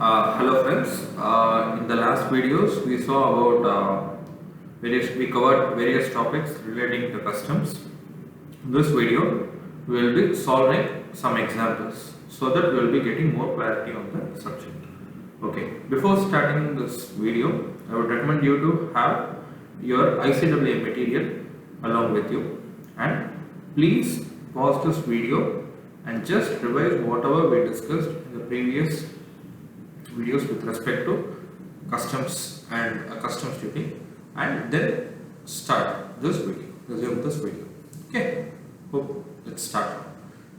Hello friends. In the last videos we saw about we covered various topics relating to customs. In this video we will be solving some examples so that we will be getting more clarity on the subject. Okay. Before starting this video, I would recommend you to have your ICWA material along with you, and please pause this video and just revise whatever we discussed in the previous videos with respect to customs and customs duty, and then start this video, resume this video. Okay, hope let's start.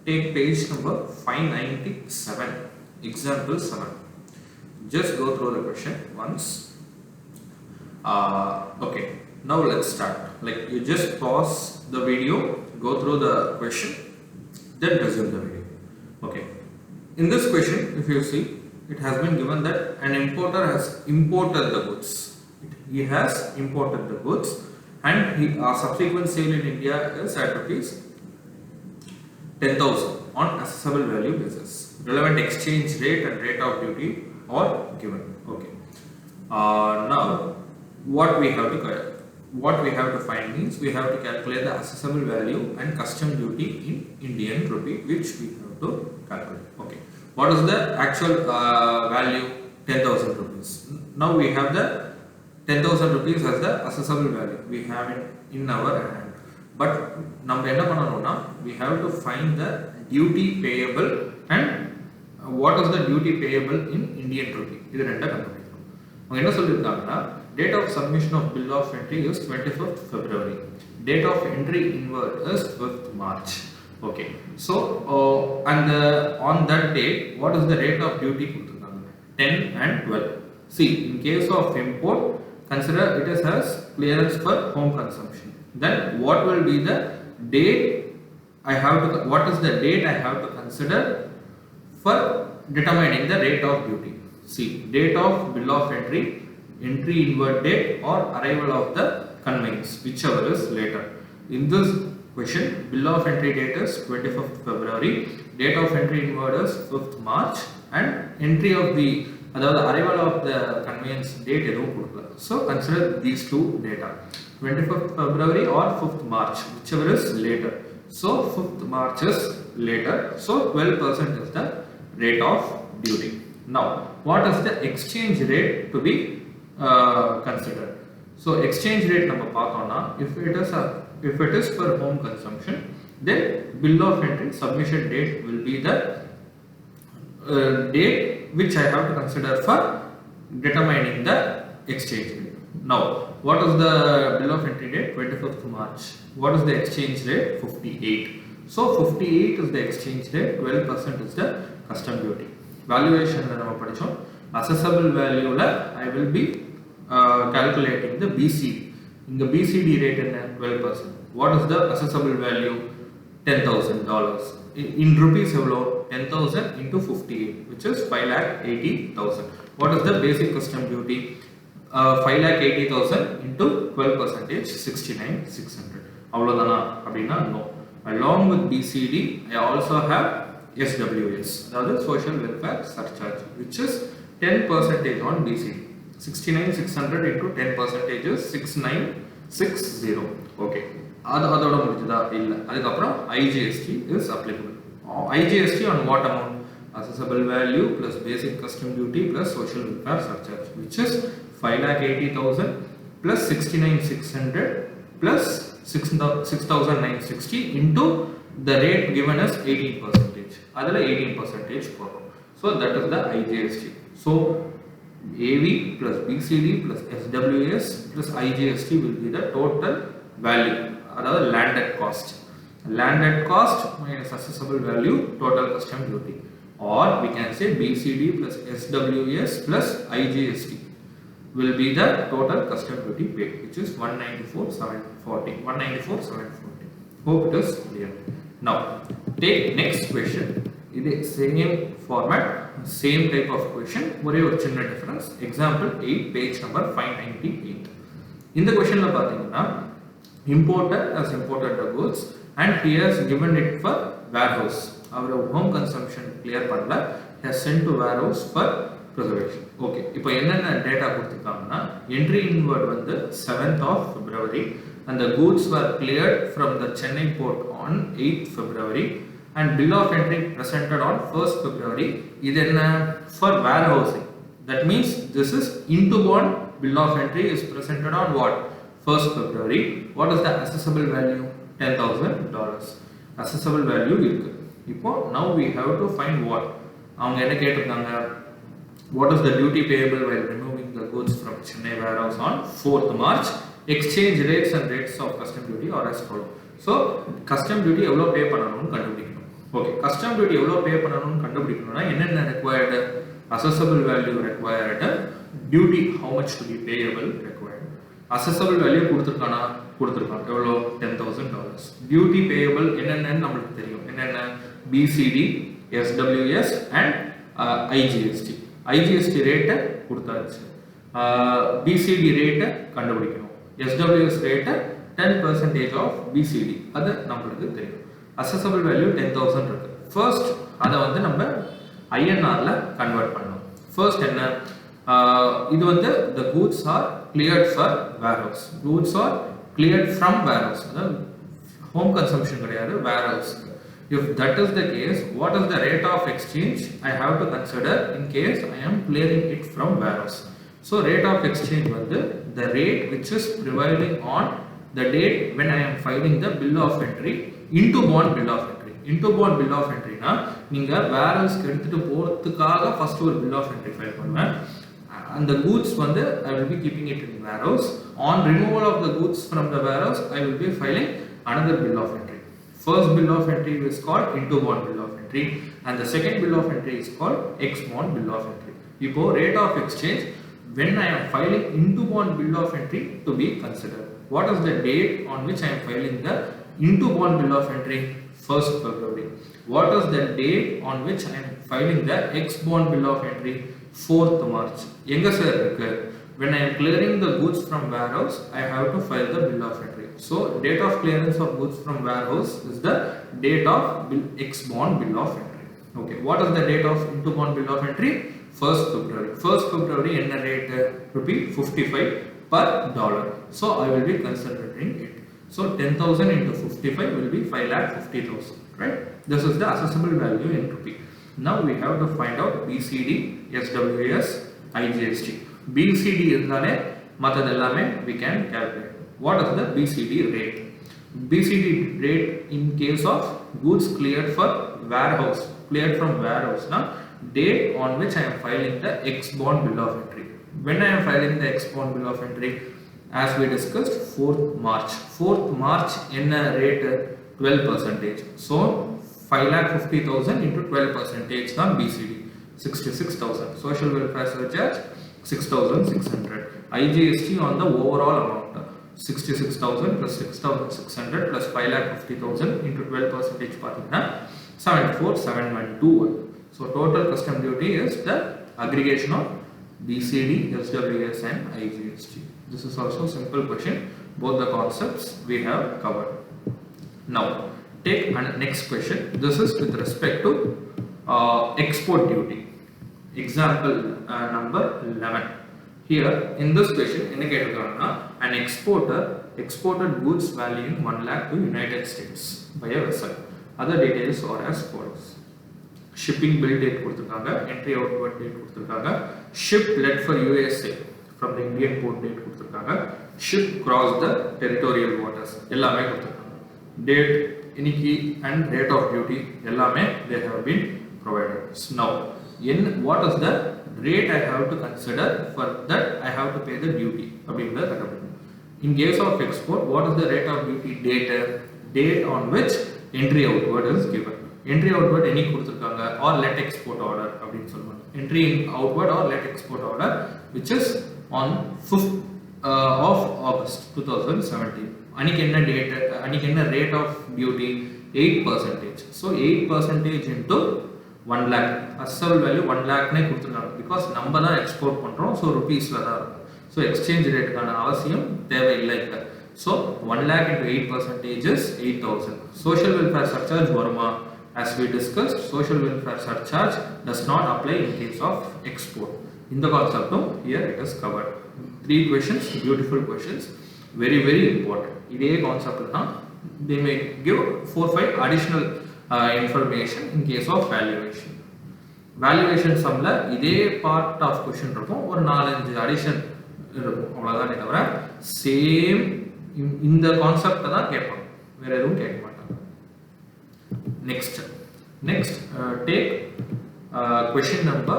Take page number 597, example 7. Just go through the question once. Okay, now let's start. Like, you just pause the video, go through the question, then resume the video. Okay, in this question, if you see, it has been given that an importer has imported the goods. He has imported the goods, and subsequent sale in India is at rupees 10,000 on assessable value basis. Relevant exchange rate and rate of duty are given. Okay. Now, what we have to find means we have to calculate the assessable value and custom duty in Indian rupee, which we have to calculate. Okay. What is the actual value? 10,000 rupees. Now we have the 10,000 rupees as the assessable value. We have it in our hand. But we have to find the duty payable and what is the duty payable in Indian rupee. This is date of submission of bill of entry is 25th February. Date of entry inward is 5th March. Okay, so on that date, what is the rate of duty? 10 and 12. See, in case of import, consider it as clearance for home consumption. Then what will be the date what is the date I have to consider for determining the rate of duty? See, date of bill of entry, entry inward date, or arrival of the conveyance, whichever is later. In this question, bill of entry date is 25th February, date of entry inward is 5th March, and entry of the arrival of the conveyance date is. So consider these two data, 25th February or 5th March, whichever is later. So 5th March is later, so 12% is the rate of duty. Now, what is the exchange rate to be considered? So exchange rate number if it is for home consumption, then bill of entry submission date will be the date which I have to consider for determining the exchange rate. Now, what is the bill of entry date? 25th March. What is the exchange rate? 58. So 58 is the exchange rate, 12% is the custom duty. Valuation assessable value I will be calculating the BCD. In the BCD rate is 12%. What is the assessable value? $10,000. In rupees, 10,000 into 58, which is 5,80,000. What is the basic custom duty? 5,80,000 into 12%, 69,600. No. Along with BCD, I also have SWS, that is social welfare surcharge, which is 10% on BCD. 69,600 into 10% is 6,960. Okay. IGST is applicable. IGST on what amount? Assessable value plus basic custom duty plus social welfare surcharge, which is 5,80,000 plus 69,600 plus 6,960 into the rate given as 18%. That is 18%. So that is the IGST. So AV plus BCD plus SWS plus IGST will be the total value, that landed cost. Landed cost minus assessable value, total custom duty. Or we can say BCD plus SWS plus IGST will be the total custom duty paid, which is 194,740. 194,740. Hope it is clear. Now, take next question. This same format, same type of question, one difference. Example 8, page number 598. In the question, importer has imported the goods and he has given it for warehouse. Our home consumption clear panna has sent to warehouse for preservation. Okay, இப்போ என்னென்ன data கொடுத்துருக்காங்கன்னா entry inward வந்து 7th of February and the goods were cleared from the Chennai port on 8th February and bill of entry presented on 1st February. இது என்ன for warehousing. That means this is into bond bill of entry is presented on what? 1st February. What is the assessable value? $10,000. Assessable value இருக்கு. இப்போ now we have to find what? அவங்க என்ன கேட்டிருக்காங்க? What is the duty payable while removing the goods from Chennai warehouse on 4th March? Exchange rates and rates of custom duty are as follows. So custom duty எவ்வளோ பே பண்ணணும்னு கண்டுபிடிக்கணும். Okay, custom duty எவ்வளோ பே பண்ணணும்னு கண்டுபிடிக்கணும்னா என்னென்ன required? Assessable value required, duty how much to be payable required. Assessable value கொடுத்திருக்கானா கொடுத்திருக்கான் எவ்வளோ $10,000. Duty payable என்னென்னு நம்மளுக்கு தெரியும் என்னென்ன BCD, SWS and IGST. IGST ரேட்டை கொடுத்தாச்சு, BCD ரேட்டை கண்டுபிடிக்கணும், SWS ரேட்டை 10% of BCD அது நம்மளுக்கு தெரியும். Assessable value 10,000 இருக்கு. First அதை வந்து நம்ம INRல கன்வெர்ட் பண்ணணும். First என்ன இது வந்து the goods are cleared for warehouse. Goods are cleared from warehouse. அதாவது home consumption கிடையாது, warehouse. If that is the case, what is the rate of exchange I have to consider in case I am clearing it from warehouse? So rate of exchange வந்து the rate which is prevailing on the date when I am filing the bill of entry into bond bill of entry. Into bond bill of entry na நீங்க warehouse எடுத்துட்டு போறதுக்காக first ஒரு bill of entry file பண்ணுவேன். And the goods வந்து I will be keeping it in warehouse. On removal of the goods from the warehouse, I will be filing another bill of entry. First bill of entry is called into bond bill of entry and the second bill of entry is called ex bond bill of entry. இப்போ rate of exchange when I am filing into bond bill of entry to be considered. What is the date on which I am filing the into bond bill of entry? 1st February. What is the date on which I am filing the ex bond bill of entry? 4th March. எங்க sir இருக்கு? When I am clearing the goods from warehouse, I have to file the bill of entry. So date of clearance of goods from warehouse is the date of ex bond bill of entry. Okay, what is the date of into bond bill of entry? 1st February. 1st February என்ன rate? ₹55 per dollar. So I will be considering it. So 10,000 into 55 will be 5,50,000, right? This is the assessable value in rupee. Now we have to find out BCD, SWS, IGST. BCD இருந்தாலே மற்றதெல்லாமே we can calculate. What is the BCD rate? BCD rate in case of goods cleared for warehouse, cleared from warehouse, na date on which I am filing the ex bond bill of entry. When I am filing the ex bond bill of entry, as we discussed, 4th March. 4th March என்ன rate? 12%. So 5,50,000 into 12% தான் BCD. 66,000. Social welfare surcharge 6,600. IGST on the overall amount 66,000 plus 6,600 plus 5,50,000 into 12% பார்த்தீங்கன்னா 74,721. So total custom duty is the aggregation of BCD, SWS and IGST. This is also a simple question. Both the concepts we have covered. Now take next question. This is with respect to export duty. Example number 11. Here in this question என்ன கேட்டிருக்காங்கன்னா an exporter exported goods valuing 1 lakh to United States by a vessel. Other details are as follows. Shipping bill date கொடுத்திருக்காங்க, entry outward date கொடுத்திருக்காங்க, ship led for USA from the Indian port date கொடுத்திருக்காங்க, ship crossed the territorial waters எல்லாமே கொடுத்திருக்காங்க, date இன்னைக்கு and rate of duty எல்லாமே they have been provided. So now what is the rate I have to consider? For that I have to pay the duty அப்படிங்கறத கண்டுபிடிக்கணும். In case of export, what is the rate of duty? Date on which entry outward is given. Entry outward any கொடுத்திருக்காங்க or let export order அப்படினு சொல்லுவாங்க. Entry outward or let export order which is on 5th of August 2017. அன்னைக்கு என்ன date, அன்னைக்கு என்ன rate of duty? 8%. So 8% into 1 lakh. Assessable value 1 lakh னே கொடுத்திருக்காங்க because நம்ம தான் எக்ஸ்போர்ட் பண்றோம், so rupeesல தான் இருக்கும். So exchange rate கான அவசியம் தேவையில்லை இல்ல. So 1 lakh into 8% is 8,000. Social welfare surcharge வருமா? as we discussed, social welfare surcharge does not apply in case of export. In the concept, here it is covered. 3 questions, beautiful questions, very very important. Idhe concept na they may give 4-5 additional information in case of valuation. Valuation sum la idhe part of question irukum or 4-5 addition irukum avladhaan thavara same இந்த concept தான் கேட்பாங்க, வேற எதுவும் கேட்க மாட்டாங்க. Next take question number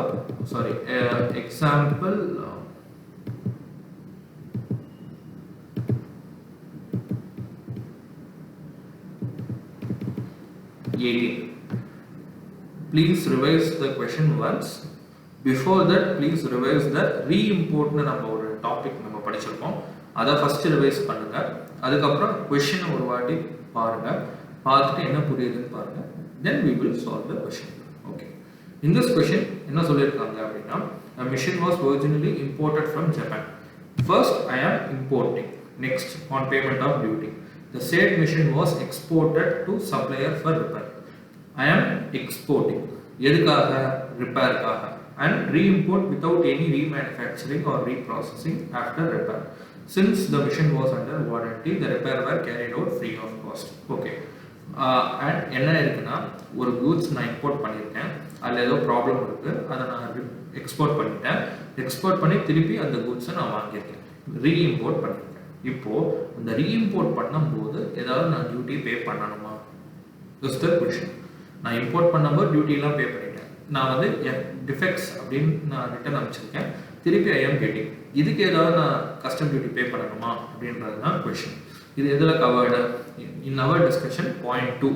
example 18. Please revise the question once. Before that, please revise the re-import நம்ம ஒரு topic நம்ம படிச்சிருக்கோம், அதை ஃபர்ஸ்ட் ரிவைஸ் பண்ணுங்க. அதுக்கப்புறம் கொஸ்டின் ஒரு வாட்டி பாருங்க, பார்த்துட்டு என்ன புரியுதுன்னு பாருங்க. Then we will solve the question. Okay. In this question என்ன சொல்லியிருக்காங்க அப்படின்னா, a machine was originally imported from Japan. First I am importing. Next, on payment of duty, the said machine was exported to supplier for repair. I am exporting. எதுக்காக? ரிப்பேருக்காக. And re-import without any remanufacturing or reprocessing after repair. Since the machine was under warranty, the repair were carried out free of cost. Okay. And என்ன இருக்குன்னா, ஒரு goods நான் import பண்ணியிருக்கேன், அதில் ஏதோ problem இருக்குது, அதை நான் எக்ஸ்போர்ட் பண்ணிட்டேன், எக்ஸ்போர்ட் பண்ணி திருப்பி அந்த கூட்ஸை நான் வாங்கியிருக்கேன், ரீஇம்போர்ட் பண்ணியிருக்கேன். இப்போது அந்த ரீஇம்போர்ட் பண்ணும்போது ஏதாவது நான் டியூட்டி பே பண்ணணுமா? Is the question. நான் இம்போர்ட் பண்ணும்போது டியூட்டிலாம் பே பண்ணிட்டேன், நான் வந்து டிஃபெக்ட்ஸ் அப்படின்னு நான் ரிட்டர்ன் அனுப்பிச்சிருக்கேன், திருப்பி ஐஎம் கெட்டிங், இதுக்கு ஏதாவது நான் கஸ்டம் டியூட்டி பே பண்ணணுமா அப்படின்றது தான் கொஷின். இது எதில் covered? In our discussion point 2,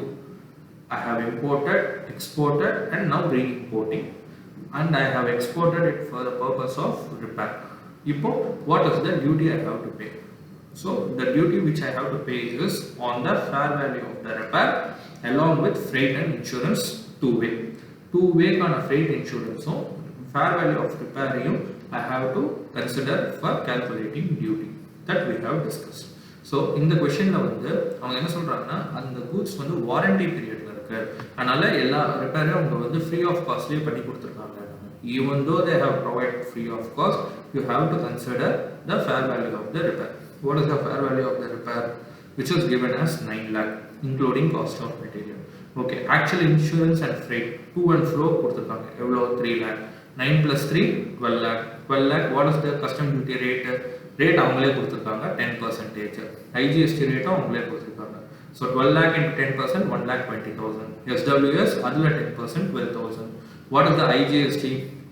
I have imported, exported and now re-importing, and I have exported it for the purpose of repair. Now, what is the duty I have to pay? So, the duty which I have to pay is on the fair value of the repair along with freight and insurance two-way. Two-way kind of freight insurance, so fair value of repair I have to consider for calculating duty that we have discussed. So, in the question வந்து அவங்க என்ன சொல்றாங்கன்னா, அந்த goods வந்து warranty பீரியட்ல இருக்கு, அதனால எல்லா ரிப்பேரையும் அவங்க வந்து ஃப்ரீ ஆஃப் காஸ்ட்லயே பண்ணி கொடுத்துருக்காங்க. Even though they have provided free of cost, you have to consider the fair value of the repair. What is the fair value of the repair? Which is given as 9 lakh including cost of material. Okay, actual insurance and freight to and fro கொடுத்துருக்காங்க, எவ்வளோ? 3 lakh. 9 plus 3, 12 lakh. 12 lakh, what is the custom duty rate? Rate அவங்களே கொடுத்துருக்காங்க 10%. IGST ரேட்டும் அவங்களே கொடுத்துருக்காங்க. So 12 lakh into 10%, 1,20,000. SWS அதில் 10%, 12,000. What is the IGST?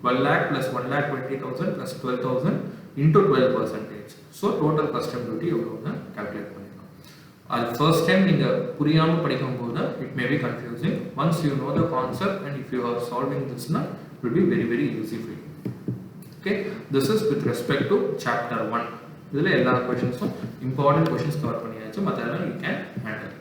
12 lakh plus 1,20,000 plus 12,000 into 12%. So total custom duty எவ்வளோன்னு calculate பண்ணிக்கலாம். அது first time நீங்கள் புரியாமல் படிக்கும்போது it may be confusing. Once you know the concept and if you are solving this now, it will be very very easy for you. Okay, this is with respect to chapter 1. இதில் எல்லா questions important questions cover பண்ணியாச்சு, மற்றெல்லாம் you can handle.